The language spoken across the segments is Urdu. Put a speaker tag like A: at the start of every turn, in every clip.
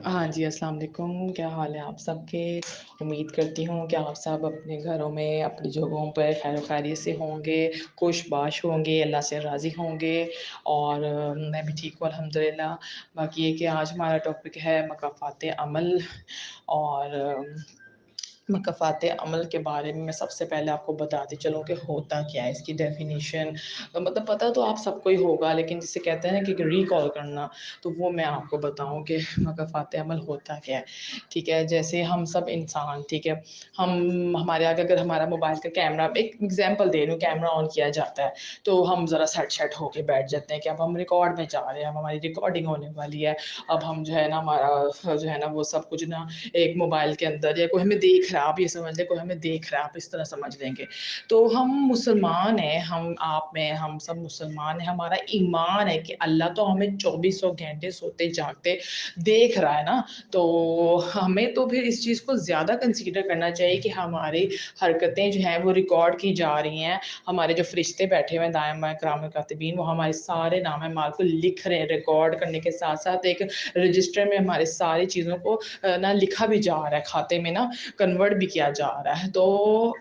A: ہاں جی، السلام علیکم، کیا حال ہے آپ سب کے؟ امید کرتی ہوں کہ آپ سب اپنے گھروں میں اپنی جگہوں پر خیر و خیریت سے ہوں گے، خوش باش ہوں گے، اللہ سے راضی ہوں گے، اور میں بھی ٹھیک ہوں الحمد للہ۔ باقی یہ کہ آج ہمارا ٹاپک ہے مکافات عمل، اور مکافات عمل کے بارے میں سب سے پہلے آپ کو بتاتے چلوں کہ ہوتا کیا ہے، اس کی ڈیفینیشن مطلب پتہ تو آپ سب کو ہی ہوگا، لیکن جسے کہتے ہیں کہ ریکال کرنا، تو وہ میں آپ کو بتاؤں کہ مکافات عمل ہوتا کیا ہے۔ ٹھیک ہے، جیسے ہم سب انسان، ٹھیک ہے، ہمارے آگے اگر ہمارا موبائل کا کیمرہ، ایک ایگزامپل دے رہی ہوں، کیمرہ آن کیا جاتا ہے تو ہم ذرا سیٹ ہو کے بیٹھ جاتے ہیں کہ اب ہم ریکارڈ میں جا رہے ہیں، اب ہماری ریکارڈنگ ہونے والی ہے، اب ہم جو ہے نا ہمارا جو ہے نا وہ سب کچھ نا ایک موبائل کے اندر، یا کوئی ہمیں دیکھ رہا ہے، آپ یہ سمجھ لیں کوئی ہمیں دیکھ رہا ہے، آپ اس طرح سمجھ لیں گے۔ تو ہم مسلمان ہیں، ہم سب مسلمان ہیں، ہمارا ایمان ہے کہ اللہ تو ہمیں 2400 گھنٹے سوتے جاگتے دیکھ رہا ہے نا، تو ہمیں تو پھر اس چیز کو زیادہ کنسیڈر کرنا چاہیے کہ ہماری حرکتیں جو ہیں وہ ریکارڈ کی جا رہی ہیں، ہمارے جو فرشتے بیٹھے ہوئے ہیں دائیں بائیں کرام کاتبین، وہ ہمارے سارے نام اعمال کو لکھ رہے ہیں، ریکارڈ کرنے کے ساتھ ساتھ ایک رجسٹر میں ہمارے ساری چیزوں کو نا لکھا بھی جا رہا ہے، کھاتے میں نا کنورٹ بھی کیا جا رہا ہے۔ تو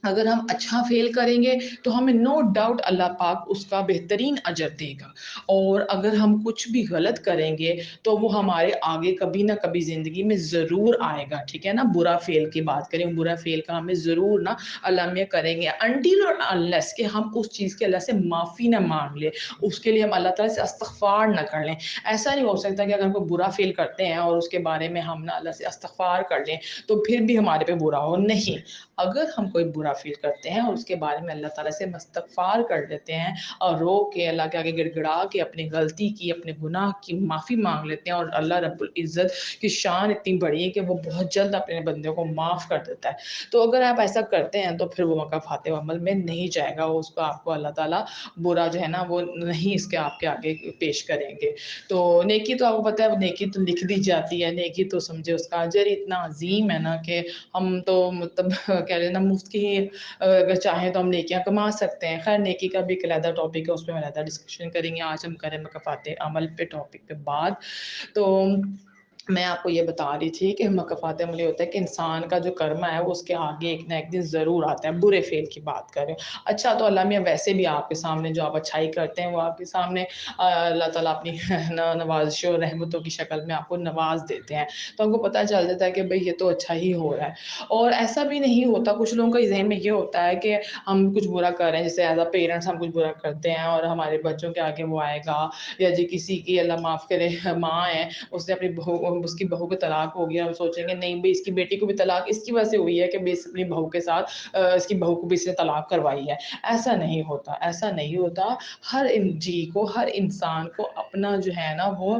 A: اگر ہم اچھا فیل کریں گے تو ہمیں نو ڈاؤٹ اللہ پاک اس کا بہترین اجر دے گا، اور اگر ہم کچھ بھی غلط کریں گے تو وہ ہمارے آگے کبھی نہ کبھی زندگی میں ضرور آئے گا، ٹھیک ہے نا۔ برا فیل کی بات کریں، برا فیل کا ہمیں ضرور نا اللہ میں کریں گے، انٹل اور انلیس کہ ہم اس چیز کے اللہ سے معافی نہ مانگ لیں، اس کے لیے ہم اللہ تعالیٰ سے استغفار نہ کر لیں۔ ایسا نہیں ہو سکتا کہ اگر کوئی برا فیل کرتے ہیں اور اس کے بارے میں ہم نا اللہ سے استغفار کر لیں تو پھر بھی ہمارے پہ برا ہو، نہیں۔ اگر ہم کوئی برا فیل کرتے ہیں اور اس کے بارے میں اللہ تعالیٰ سے استغفار کر دیتے ہیں اور رو کے اللہ کے آگے گڑ گڑا کے اپنی غلطی کی، اپنے گناہ کی معافی مانگ لیتے ہیں، اور اللہ رب العزت کی شان اتنی بڑی ہے کہ وہ بہت جلد اپنے بندوں کو معاف کر دیتا ہے، تو اگر آپ ایسا کرتے ہیں تو پھر وہ مکافات عمل میں نہیں جائے گا، اس کو آپ کو اللہ تعالیٰ برا جو ہے نا وہ نہیں اس کے آپ کے آگے پیش کریں گے۔ تو نیکی تو آپ کو پتہ ہے، نیکی تو لکھ دی جاتی ہے، نیکی تو سمجھے اس کا اجر اتنا عظیم ہے نا کہ ہم تو مطلب کہہ رہے ہیں نا مفت کی ہی اگر چاہیں تو ہم نیکیاں کما سکتے ہیں۔ خیر نیکی کا بھی ایک علیحدہ ٹاپک ہے، اس پہ ہم علیحدہ ڈسکشن کریں گے، آج ہم کریں مکافات عمل پہ ٹاپک پہ بات۔ تو میں آپ کو یہ بتا رہی تھی کہ مکافات عمل یہ ہوتا ہے کہ انسان کا جو کرما ہے وہ اس کے آگے ایک نہ ایک دن ضرور آتا ہے۔ برے فعل کی بات کریں، اچھا تو اللہ میاں ویسے بھی آپ کے سامنے جو آپ اچھائی کرتے ہیں وہ آپ کے سامنے اللہ تعالیٰ اپنی نوازشوں اور رحمتوں کی شکل میں آپ کو نواز دیتے ہیں، تو ہم کو پتہ چل جاتا ہے کہ بھئی یہ تو اچھا ہی ہو رہا ہے۔ اور ایسا بھی نہیں ہوتا، کچھ لوگوں کا ذہن میں یہ ہوتا ہے کہ ہم کچھ برا کر رہے ہیں، جیسے ایز اے پیرنٹس ہم کچھ برا کرتے ہیں اور ہمارے بچوں کے آگے وہ آئے گا، یا جی کسی کی اللہ معاف کرے ماں ہے، اس نے اپنی بہو، اس کی بہو کو طلاق ہو گیا، ہم سوچیں گے نہیں بھئی اس کی بیٹی کو بھی طلاق اس کی وجہ سے ہوئی ہے کہ اس اپنی بہو کے ساتھ اس کی بہو کو بھی اس نے طلاق کروائی ہے۔ ایسا نہیں ہوتا، ایسا نہیں ہوتا۔ ہر ہر انسان کو اپنا جو ہے نا وہ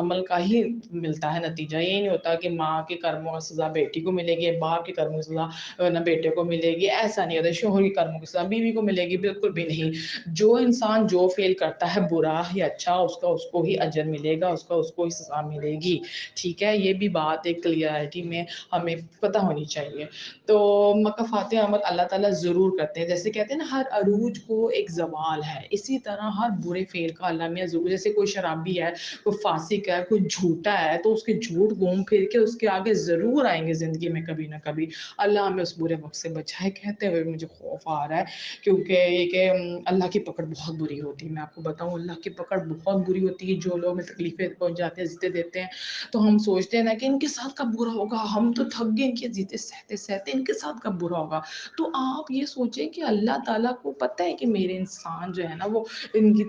A: عمل کا ہی ملتا ہے نتیجہ، یہ نہیں ہوتا کہ ماں کے کرموں کا سزا بیٹی کو ملے گی، باپ کے کرموں کی سزا نہ بیٹے کو ملے گی، ایسا نہیں ہوتا۔ شوہر کے کرموں کی سزا بیوی کو ملے گی، بالکل بھی نہیں۔ جو انسان جو فیل کرتا ہے برا یا اچھا، اس کو ہی اجر ملے گا، اس کو ہی سزا ملے گی، ٹھیک ہے۔ یہ بھی بات ایک کلیئرٹی میں ہمیں پتہ ہونی چاہیے۔ تو مکافات عمل اللہ تعالیٰ ضرور کرتے ہیں، جیسے کہتے ہیں نا ہر عروج کو ایک زوال ہے، اسی طرح ہر برے فعل کا اللہ میاں ضرور، جیسے کوئی شرابی ہے، کوئی فاسق ہے، کوئی جھوٹا ہے، تو اس کے جھوٹ گھوم پھر کے اس کے آگے ضرور آئیں گے زندگی میں کبھی نہ کبھی۔ اللہ ہمیں اس برے وقت سے بچائے، کہتے ہوئے مجھے خوف آ رہا ہے، کیونکہ یہ کہ اللہ کی پکڑ بہت بری ہوتی ہے۔ میں آپ کو بتاؤں اللہ کی پکڑ بہت بری ہوتی ہے، جو لوگ ہمیں تکلیفیں پہنچ جاتے ہیں، زیتے دیتے ہیں، تو ہم سوچتے ہیں نا کہ ان کے ساتھ کب برا ہوگا، ہم تو تھک گئے ان کے زیتے سہتے سہتے، ان کے ساتھ کب برا ہوگا۔ تو آپ یہ سوچیں کہ اللہ تعالیٰ کو پتہ ہے کہ میرے انسان جو ہے نا وہ ان کی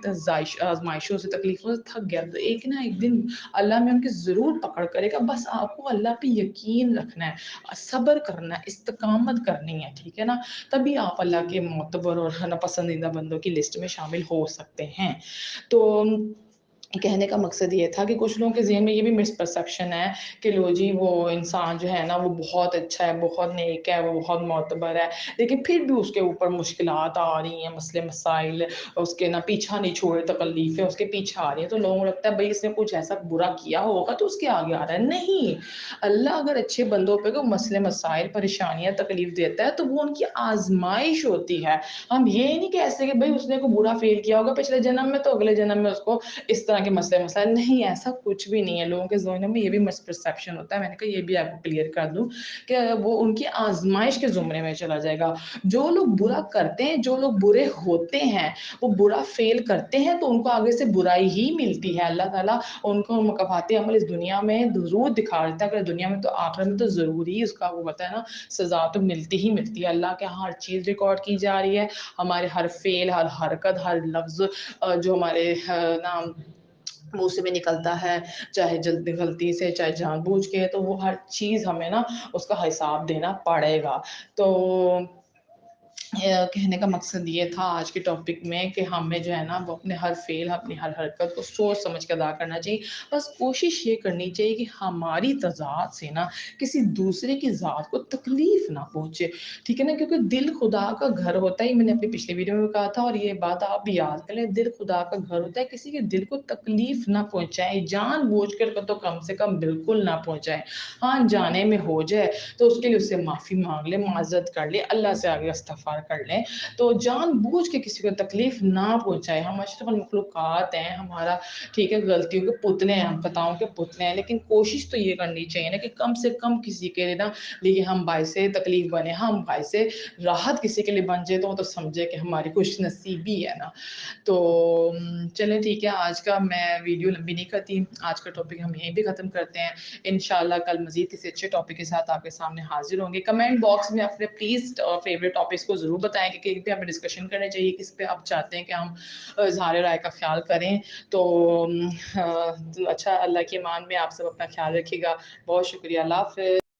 A: آزمائشوں سے تکلیفوں سے تھک گیا، تو ایک نہ ایک دن اللہ میں ان کی ضرور پکڑ کرے گا، بس آپ کو اللہ پہ یقین رکھنا ہے، صبر کرنا ہے، استقامت کرنی ہے، ٹھیک ہے نا، تبھی آپ اللہ کے معتبر اور پسندیدہ بندوں کی لسٹ میں شامل ہو سکتے ہیں۔ تو کہنے کا مقصد یہ تھا کہ کچھ لوگوں کے ذہن میں یہ بھی مس پرسیپشن ہے کہ لو جی وہ انسان جو ہے نا وہ بہت اچھا ہے، بہت نیک ہے، وہ بہت معتبر ہے، لیکن پھر بھی اس کے اوپر مشکلات آ رہی ہیں، مسئلے مسائل اس کے نا پیچھا نہیں چھوڑے، تکلیفیں اس کے پیچھے آ رہی ہیں، تو لوگوں کو لگتا ہے بھئی اس نے کچھ ایسا برا کیا ہوگا تو اس کے آگے آ رہا ہے۔ نہیں، اللہ اگر اچھے بندوں پہ کوئی مسئلے مسائل پریشانیاں تکلیف دیتا ہے تو وہ ان کی آزمائش ہوتی ہے۔ ہم یہ نہیں کہہ سکتے کہ بھئی اس نے کوئی برا فیل کیا ہوگا پچھلے جنم میں تو اگلے جنم میں اس کو اس طرح طرح کے مسئلہ نہیں، ایسا کچھ بھی نہیں ہے. لوگوں کے ذہنوں میں یہ بھی مسپرسیپشن ہوتا ہے. میں نے کہا یہ بھی آپ کو کلیئر کر دوں کہ وہ ان کی آزمائش کے زمرے میں چلا جائے گا. جو لوگ برا کرتے ہیں، جو لوگ برے ہوتے ہیں، وہ برا فیل کرتے ہیں تو ان کو آگے سے برائی ہی ملتی ہے. اللہ تعالیٰ ان کو مکافات عمل اس دنیا میں ضرور دکھا دیتا ہے، اگر دنیا میں تو آخرت میں تو ضرور ہی اس کا وہ ہوتا ہے نا، سزا تو ملتی ہی ملتی ہے. اللہ کے ہر چیز ریکارڈ کی جا رہی ہے. ہمارے ہر فعل، ہر حرکت، ہر لفظ جو ہمارے نام منہ سے بھی نکلتا ہے، چاہے جلدی غلطی سے چاہے جان بوجھ کے، تو وہ ہر چیز ہمیں نا اس کا حساب دینا پڑے گا. تو کہنے کا مقصد یہ تھا آج کے ٹاپک میں کہ ہمیں جو ہے نا وہ اپنے ہر فعل، اپنی ہر حرکت کو سوچ سمجھ کے ادا کرنا چاہیے. بس کوشش یہ کرنی چاہیے کہ ہماری ذات سے نا کسی دوسرے کی ذات کو تکلیف نہ پہنچے. ٹھیک ہے نا، کیونکہ دل خدا کا گھر ہوتا ہے. میں نے اپنی پچھلے ویڈیو میں کہا تھا اور یہ بات آپ بھی یاد کر لیں، دل خدا کا گھر ہوتا ہے. کسی کے دل کو تکلیف نہ پہنچائے، جان بوجھ کر تو کم سے کم بالکل نہ پہنچائے. ہاں جانے میں ہو جائے تو اس کے لیے اس سے معافی مانگ لے، معذرت کر لے، اللہ سے آگے استغفار کر لیں. تو جان بوجھ کے کسی کو تکلیف نہ پہنچائے. ہم اشرف المخلوقات ہیں، ہمارا ٹھیک ہے غلطیوں کے پتلے ہیں، ہم خطاؤں کے پتلے ہیں، لیکن کوشش تو یہ کرنی چاہیے نا کہ کم سے کم کسی کے لیے نا لیکن ہم باعث تکلیف بنے، ہم باعث راحت کسی کے لیے بن جائے تو وہ تو سمجھے کہ ہماری خوش نصیبی ہے نا. تو چلیں ٹھیک ہے، آج کا میں ویڈیو لمبی نہیں کرتی، آج کا ٹاپک ہم یہیں بھی ختم کرتے ہیں. انشاءاللہ کل مزید کسی اچھے ٹاپک کے ساتھ آپ کے سامنے حاضر ہوں گے. کمنٹ باکس میں اپنے پلیز فیوریٹ ٹاپکس کو ضرور بتائیں کہ کس پہ ہمیں ڈسکشن کرنا چاہیے، کس پہ آپ چاہتے ہیں کہ ہم اظہار رائے کا خیال کریں. تو اچھا، اللہ کے امان میں آپ سب اپنا خیال رکھیے گا. بہت شکریہ، اللہ حافظ.